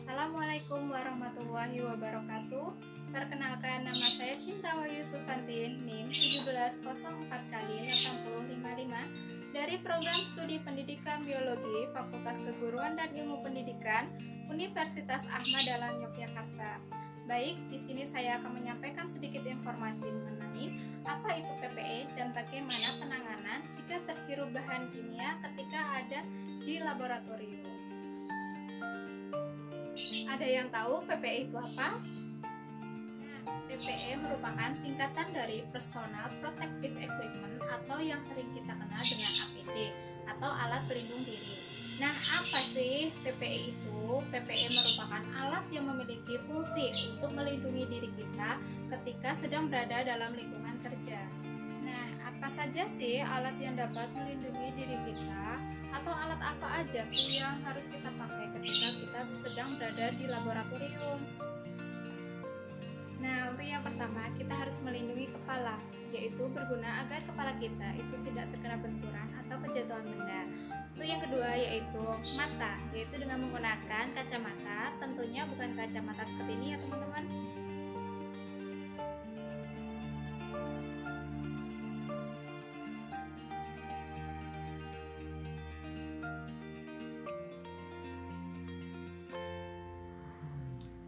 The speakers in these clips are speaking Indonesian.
Assalamualaikum warahmatullahi wabarakatuh. Perkenalkan, nama saya Sinta Wahyu Susantin, NIM 1704 kali 8055 dari Program Studi Pendidikan Biologi Fakultas Keguruan dan Ilmu Pendidikan Universitas Ahmad Dahlan Yogyakarta. Baik, di sini saya akan menyampaikan sedikit informasi mengenai apa itu PPE dan bagaimana penanganan jika terhirup bahan kimia ketika ada di laboratorium. Ada yang tahu PPE itu apa? Nah, PPE merupakan singkatan dari Personal Protective Equipment atau yang sering kita kenal dengan APD atau alat pelindung diri. Nah, apa sih PPE itu? PPE merupakan alat yang memiliki fungsi untuk melindungi diri kita ketika sedang berada dalam lingkungan kerja. Nah, apa saja sih alat yang dapat melindungi diri kita? Atau alat apa aja sih yang harus kita pakai ketika kita sedang berada di laboratorium? Nah, untuk yang pertama, kita harus melindungi kepala, yaitu berguna agar kepala kita itu tidak terkena benturan atau kejatuhan benda. Untuk yang kedua, yaitu mata, yaitu dengan menggunakan kacamata, tentunya bukan kacamata seperti ini ya teman-teman.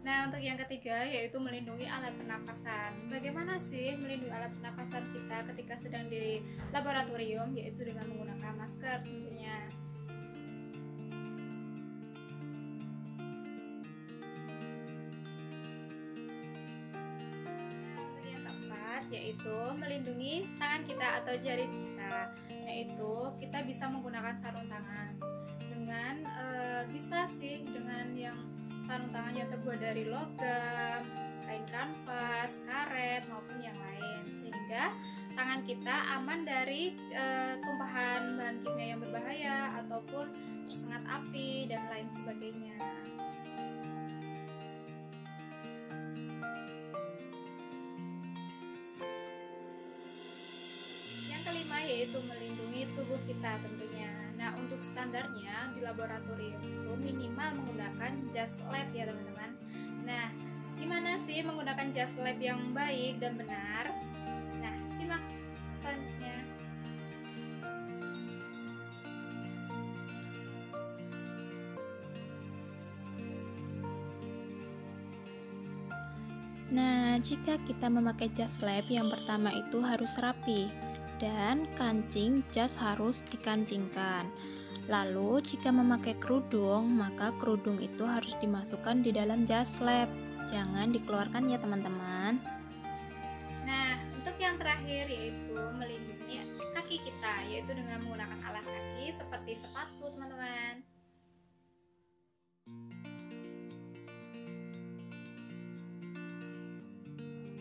Nah, untuk yang ketiga yaitu melindungi alat pernafasan. Bagaimana sih melindungi alat pernafasan kita ketika sedang di laboratorium? Yaitu dengan menggunakan masker tentunya. Nah, untuk yang keempat yaitu melindungi tangan kita atau jari kita. Yaitu kita bisa menggunakan sarung tangan dengan bisa sih dengan yang sarung tangan yang terbuat dari logam, kain kanvas, karet maupun yang lain, sehingga tangan kita aman dari tumpahan bahan kimia yang berbahaya ataupun tersengat api dan lain sebagainya. Yang kelima yaitu melindungi tubuh kita tentunya. Nah, untuk standarnya di laboratorium itu minimal menggunakan jas lab ya teman-teman. Nah, gimana sih menggunakan jas lab yang baik dan benar? Nah, simak selanjutnya. Nah, jika kita memakai jas lab, yang pertama itu harus rapi dan kancing jas harus dikancingkan. Lalu, jika memakai kerudung, maka kerudung itu harus dimasukkan di dalam jas lab. Jangan dikeluarkan ya teman-teman. Nah, untuk yang terakhir yaitu melindungi kaki kita, yaitu dengan menggunakan alas kaki seperti sepatu teman-teman.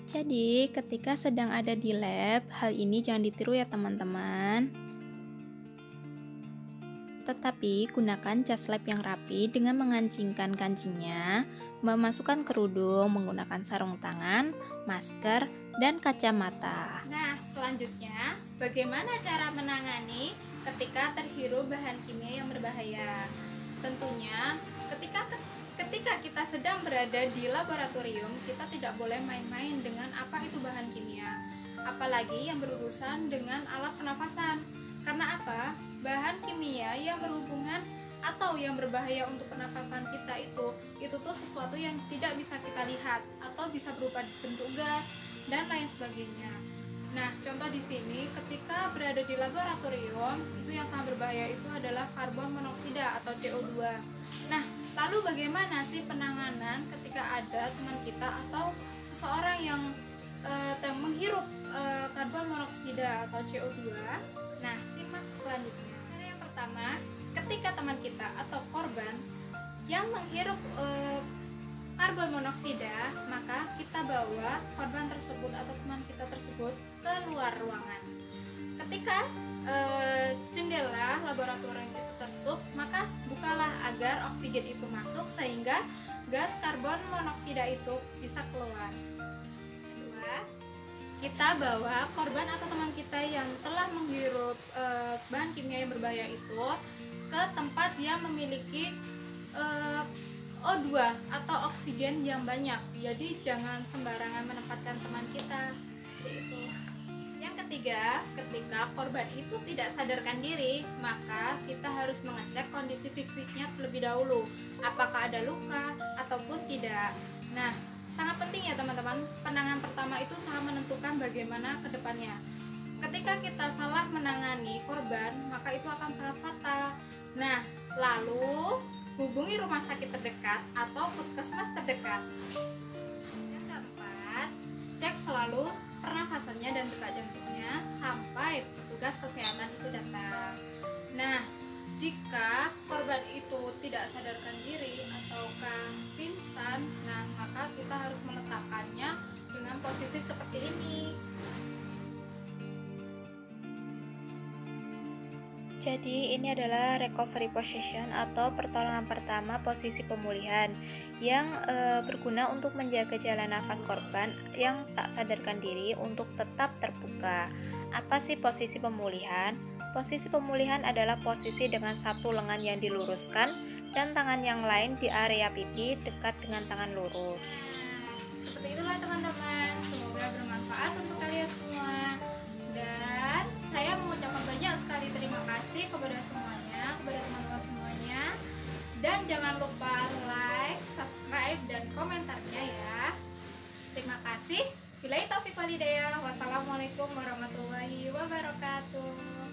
Jadi, ketika sedang ada di lab, hal ini jangan ditiru ya teman-teman. Tetapi, gunakan jas lab yang rapi dengan mengancingkan kancingnya, memasukkan kerudung, menggunakan sarung tangan, masker, dan kacamata. Nah, selanjutnya, bagaimana cara menangani ketika terhirup bahan kimia yang berbahaya? Tentunya, ketika kita sedang berada di laboratorium, kita tidak boleh main-main dengan apa itu bahan kimia, apalagi yang berurusan dengan alat pernafasan. Karena apa? Bahan kimia yang berhubungan atau yang berbahaya untuk pernafasan kita itu tuh sesuatu yang tidak bisa kita lihat atau bisa berupa bentuk gas dan lain sebagainya. Nah, contoh di sini ketika berada di laboratorium, itu yang sangat berbahaya itu adalah karbon monoksida atau CO2. Nah, lalu bagaimana sih penanganan ketika ada teman kita atau seseorang yang menghirup karbon monoksida atau CO2? Nah, simak selanjutnya. Cara yang pertama, ketika teman kita atau korban yang menghirup karbon monoksida, maka kita bawa korban tersebut atau teman kita tersebut ke luar ruangan. Ketika jendela laboratorium itu tertutup, maka bukalah agar oksigen itu masuk sehingga gas karbon monoksida itu bisa keluar. Kedua, kita bawa korban atau teman kita yang telah menghirup bahan kimia yang berbahaya itu ke tempat yang memiliki O2 atau oksigen yang banyak. Jadi jangan sembarangan menempatkan teman kita. Seperti itu. Yang ketiga, ketika korban itu tidak sadarkan diri, maka kita harus mengecek kondisi fisiknya terlebih dahulu. Apakah ada luka ataupun tidak. Nah, sangat penting ya teman-teman. Penanganan pertama itu sangat menentukan bagaimana ke depannya. Ketika kita salah menangani korban, maka itu akan sangat fatal. Nah, lalu hubungi rumah sakit terdekat atau puskesmas terdekat. Yang keempat, cek selalu pernafasannya dan detak jantungnya sampai petugas kesehatan itu datang. Nah, jika korban itu tidak sadarkan diri ataukah pingsan, nah maka kita harus meletakkannya dengan posisi seperti ini. Jadi ini adalah recovery position atau pertolongan pertama posisi pemulihan yang berguna untuk menjaga jalan nafas korban yang tak sadarkan diri untuk tetap terbuka. Apa sih posisi pemulihan? Posisi pemulihan adalah posisi dengan satu lengan yang diluruskan dan tangan yang lain di area pipi dekat dengan tangan lurus. Seperti itulah teman-teman, semoga bermanfaat untuk kalian semua. Dan saya mengucapkan banyak sekali terima kasih kepada semuanya, kepada teman-teman semuanya. Dan jangan lupa like, subscribe, dan komentarnya ya. Terima kasih. Billahi taufiq wal hidayah. Wassalamualaikum warahmatullahi wabarakatuh.